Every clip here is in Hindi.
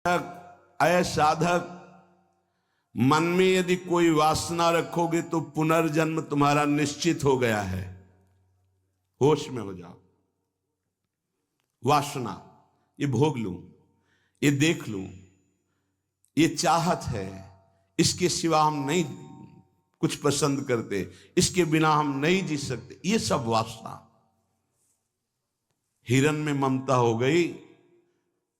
अय साधक, मन में यदि कोई वासना रखोगे तो पुनर्जन्म तुम्हारा निश्चित हो गया है। होश में हो जाओ। वासना, ये भोग लूं, ये देख लूं, ये चाहत है, इसके सिवा हम नहीं कुछ पसंद करते, इसके बिना हम नहीं जी सकते, ये सब वासना। हिरण में ममता हो गई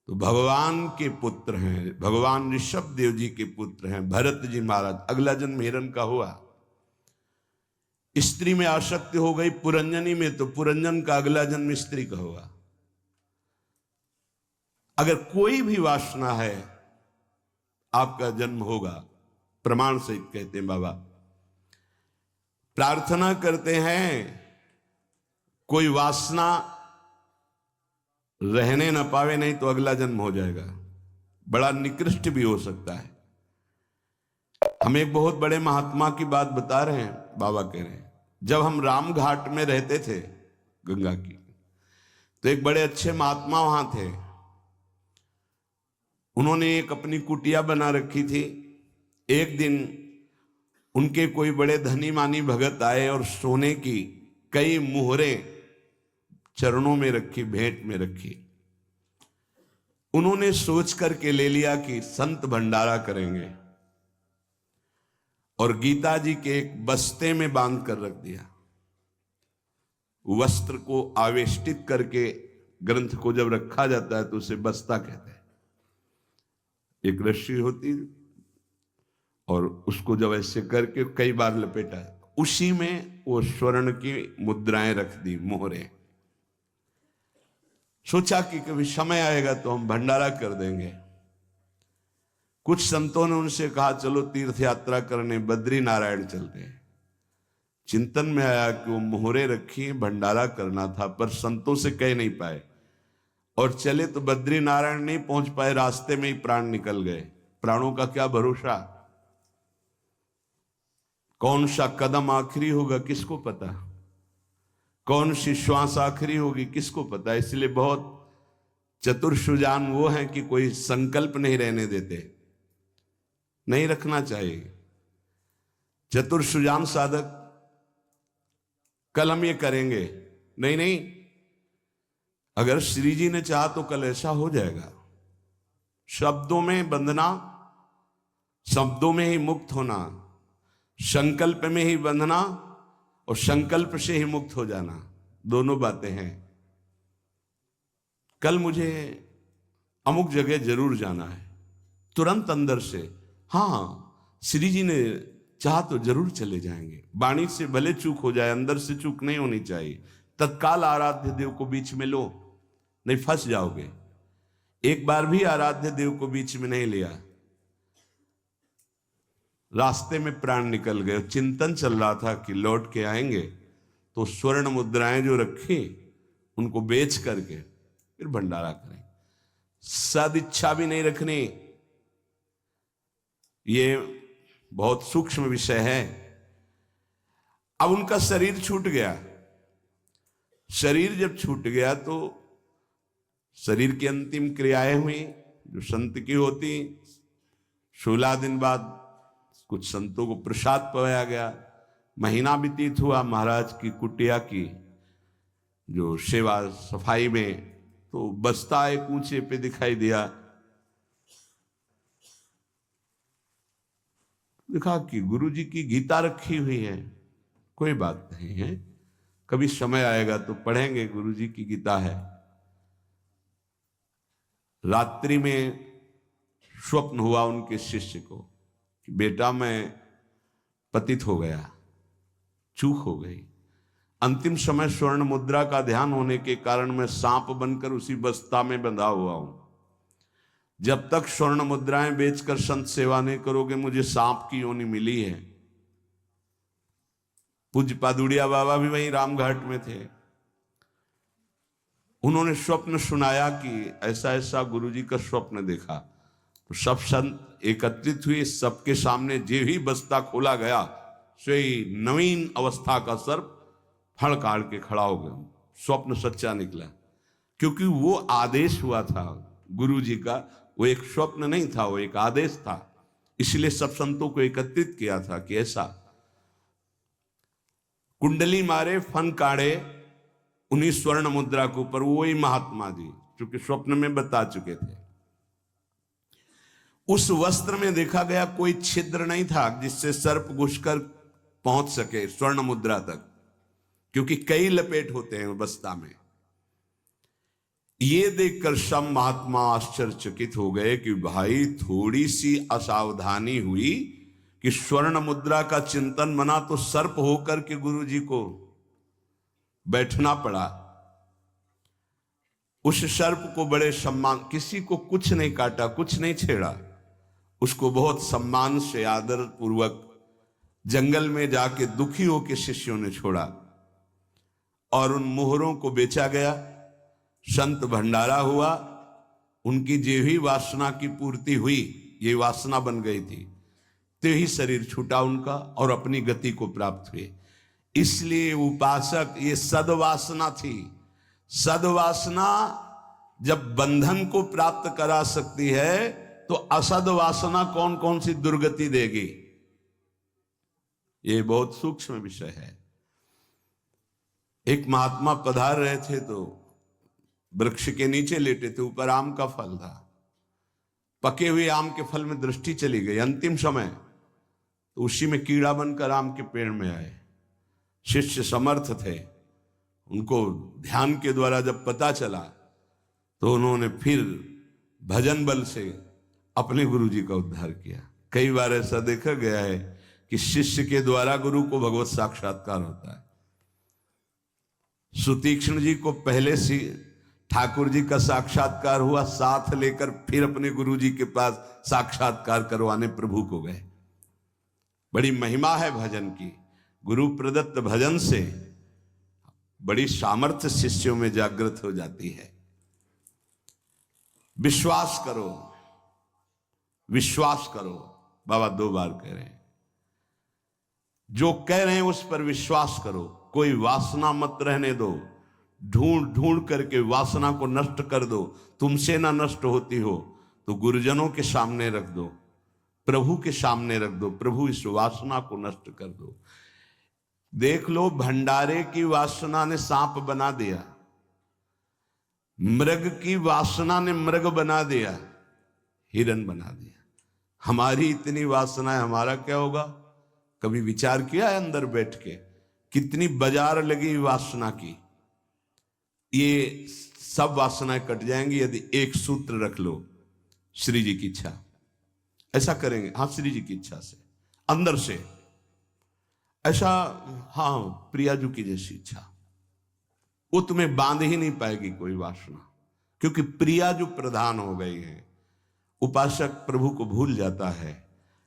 तो भगवान के पुत्र हैं, भगवान ऋषभ देव जी के पुत्र हैं भरत जी महाराज, अगला जन्म हिरण का हुआ। स्त्री में आसक्ति हो गई पुरंजनी में तो पुरंजन का अगला जन्म स्त्री का हुआ। अगर कोई भी वासना है आपका जन्म होगा, प्रमाण से कहते हैं बाबा। प्रार्थना करते हैं कोई वासना रहने न पावे, नहीं तो अगला जन्म हो जाएगा, बड़ा निकृष्ट भी हो सकता है। हम एक बहुत बड़े महात्मा की बात बता रहे हैं, बाबा कह रहे हैं जब हम राम घाट में रहते थे गंगा की, तो एक बड़े अच्छे महात्मा वहां थे। उन्होंने एक अपनी कुटिया बना रखी थी। एक दिन उनके कोई बड़े धनी मानी भगत आए और सोने की कई मुहरें चरणों में रखी, भेंट में रखी। उन्होंने सोच करके ले लिया कि संत भंडारा करेंगे और गीता जी के एक बस्ते में बांध कर रख दिया। वस्त्र को आवेष्टित करके ग्रंथ को जब रखा जाता है तो उसे बस्ता कहते हैं। एक रस्सी होती और उसको जब ऐसे करके कई बार लपेटा, उसी में वो स्वर्ण की मुद्राएं रख दी, मोहरें। सोचा कि कभी समय आएगा तो हम भंडारा कर देंगे। कुछ संतों ने उनसे कहा चलो तीर्थ यात्रा करने बद्री नारायण चलते हैं। चिंतन में आया कि वो मोहरे रखी, भंडारा करना था, पर संतों से कह नहीं पाए और चले तो बद्री नारायण नहीं पहुंच पाए, रास्ते में ही प्राण निकल गए। प्राणों का क्या भरोसा, कौन सा कदम आखिरी होगा किसको पता, कौन सी श्वास आखिरी होगी किसको पता। इसलिए बहुत चतुर सुजान वो हैं कि कोई संकल्प नहीं रहने देते, नहीं रखना चाहिए। चतुर सुजान साधक कल हम ये करेंगे, नहीं नहीं, अगर श्री जी ने चाहा तो कल ऐसा हो जाएगा। शब्दों में बंधना, शब्दों में ही मुक्त होना, संकल्प में ही बंधना और संकल्प से ही मुक्त हो जाना, दोनों बातें हैं। कल मुझे अमुक जगह जरूर जाना है, तुरंत अंदर से हाँ श्री जी ने चाहा तो जरूर चले जाएंगे। वाणी से भले चूक हो जाए, अंदर से चूक नहीं होनी चाहिए। तत्काल आराध्य देव को बीच में लो, नहीं फंस जाओगे। एक बार भी आराध्य देव को बीच में नहीं लिया, रास्ते में प्राण निकल गए। चिंतन चल रहा था कि लौट के आएंगे तो स्वर्ण मुद्राएं जो रखी उनको बेच करके फिर भंडारा करें। सदिच्छा भी नहीं रखनी, ये बहुत सूक्ष्म विषय है। अब उनका शरीर छूट गया। शरीर जब छूट गया तो शरीर की अंतिम क्रियाएं हुई जो संत की होती। 16 दिन बाद कुछ संतों को प्रसाद पवाया गया। महीना व्यतीत हुआ महाराज की कुटिया की जो सेवा सफाई में, तो बस्ता एक ऊंचे पे दिखाई दिया। देखा कि गुरु जी की गीता रखी हुई है। कोई बात नहीं है, कभी समय आएगा तो पढ़ेंगे, गुरु जी की गीता है। रात्रि में स्वप्न हुआ उनके शिष्य को कि बेटा मैं पतित हो गया, चूक हो गई। अंतिम समय स्वर्ण मुद्रा का ध्यान होने के कारण मैं सांप बनकर उसी बस्ता में बंधा हुआ हूं। जब तक स्वर्ण मुद्राएं बेचकर संत सेवा नहीं करोगे, मुझे सांप की योनि मिली है। पूज्य पादुड़िया बाबा भी वहीं रामघाट में थे। उन्होंने स्वप्न सुनाया कि ऐसा ऐसा गुरुजी का स्वप्न देखा। तो सब संत एकत्रित हुए, सबके सामने जो ही बस्ता खोला गया सोई नवीन अवस्था का सर्प फड़ काट के खड़ा हो गया। स्वप्न सच्चा निकला, क्योंकि वो आदेश हुआ था गुरु जी का वो एक स्वप्न नहीं था, वो एक आदेश था। इसलिए सब संतों को एकत्रित किया था कि ऐसा कुंडली मारे, फन काढ़े उन्हीं स्वर्ण मुद्रा के ऊपर, वही महात्मा जी क्योंकि स्वप्न में बता चुके थे। उस वस्त्र में देखा गया कोई छिद्र नहीं था जिससे सर्प घुसकर पहुंच सके स्वर्ण मुद्रा तक, क्योंकि कई लपेट होते हैं बस्ता में। ये देखकर सब महात्मा आश्चर्यचकित हो गए कि भाई थोड़ी सी असावधानी हुई कि स्वर्ण मुद्रा का चिंतन बना तो सर्प होकर के गुरु जी को बैठना पड़ा। उस सर्प को बड़े सम्मान, किसी को कुछ नहीं काटा, कुछ नहीं छेड़ा, उसको बहुत सम्मान से आदर पूर्वक जंगल में जाके दुखी होकर शिष्यों ने छोड़ा और उन मोहरों को बेचा गया। संत भंडारा हुआ, उनकी जो ही वासना की पूर्ति हुई, ये वासना बन गई थी, तो ही शरीर छूटा उनका और अपनी गति को प्राप्त हुए। इसलिए उपासक, ये सद्वासना थी। सद्वासना जब बंधन को प्राप्त करा सकती है तो असद वासना कौन कौन सी दुर्गति देगी, ये बहुत सूक्ष्म विषय है। एक महात्मा पधार रहे थे तो वृक्ष के नीचे लेटे थे, ऊपर आम का फल था। पके हुए आम के फल में दृष्टि चली गई, अंतिम समय, तो उसी में कीड़ा बनकर आम के पेड़ में आए। शिष्य समर्थ थे, उनको ध्यान के द्वारा जब पता चला तो उन्होंने फिर भजन बल से अपने गुरु जी का उद्धार किया। कई बार ऐसा देखा गया है कि शिष्य के द्वारा गुरु को भगवत साक्षात्कार होता है। सुतीक्ष्ण जी को पहले से ठाकुर जी का साक्षात्कार हुआ, साथ लेकर फिर अपने गुरु जी के पास साक्षात्कार करवाने प्रभु को गए। बड़ी महिमा है भजन की। गुरु प्रदत्त भजन से बड़ी सामर्थ्य शिष्यों में जागृत हो जाती है। विश्वास करो, विश्वास करो, बाबा 2 बार कह रहे हैं। जो कह रहे हैं उस पर विश्वास करो। कोई वासना मत रहने दो, ढूंढ ढूंढ करके वासना को नष्ट कर दो। तुमसे ना नष्ट होती हो तो गुरुजनों के सामने रख दो, प्रभु के सामने रख दो, प्रभु इस वासना को नष्ट कर दो। देख लो, भंडारे की वासना ने सांप बना दिया, मृग की वासना ने मृग बना दिया, हिरण बना दिया। हमारी इतनी वासना है, हमारा क्या होगा? कभी विचार किया है अंदर बैठ के कितनी बाजार लगी वासना की? ये सब वासनाएं कट जाएंगी यदि एक सूत्र रख लो, श्री जी की इच्छा। ऐसा करेंगे, हाँ, श्री जी की इच्छा से, अंदर से ऐसा, हाँ, प्रियाजू की जैसी इच्छा, वो तुम्हें बांध ही नहीं पाएगी कोई वासना, क्योंकि प्रियाजू प्रधान हो गई है। उपासक प्रभु को भूल जाता है।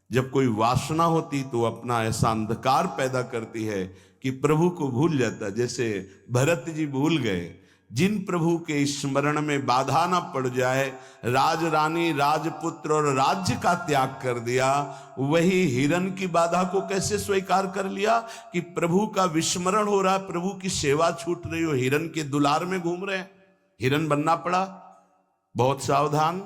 जब कोई वासना होती तो अपना ऐसा अंधकार पैदा करती है कि प्रभु को भूल जाता। जैसे भरत जी भूल गए, जिन प्रभु के स्मरण में बाधा ना पड़ जाए, राज रानी, राजपुत्र और राज्य का त्याग कर दिया। वही हिरण की बाधा को कैसे स्वीकार कर लिया कि प्रभु का विस्मरण हो रहा है, प्रभु की सेवा छूट रही हो, हिरण के दुलार में घूम रहे हैं, हिरण बनना पड़ा। बहुत सावधान।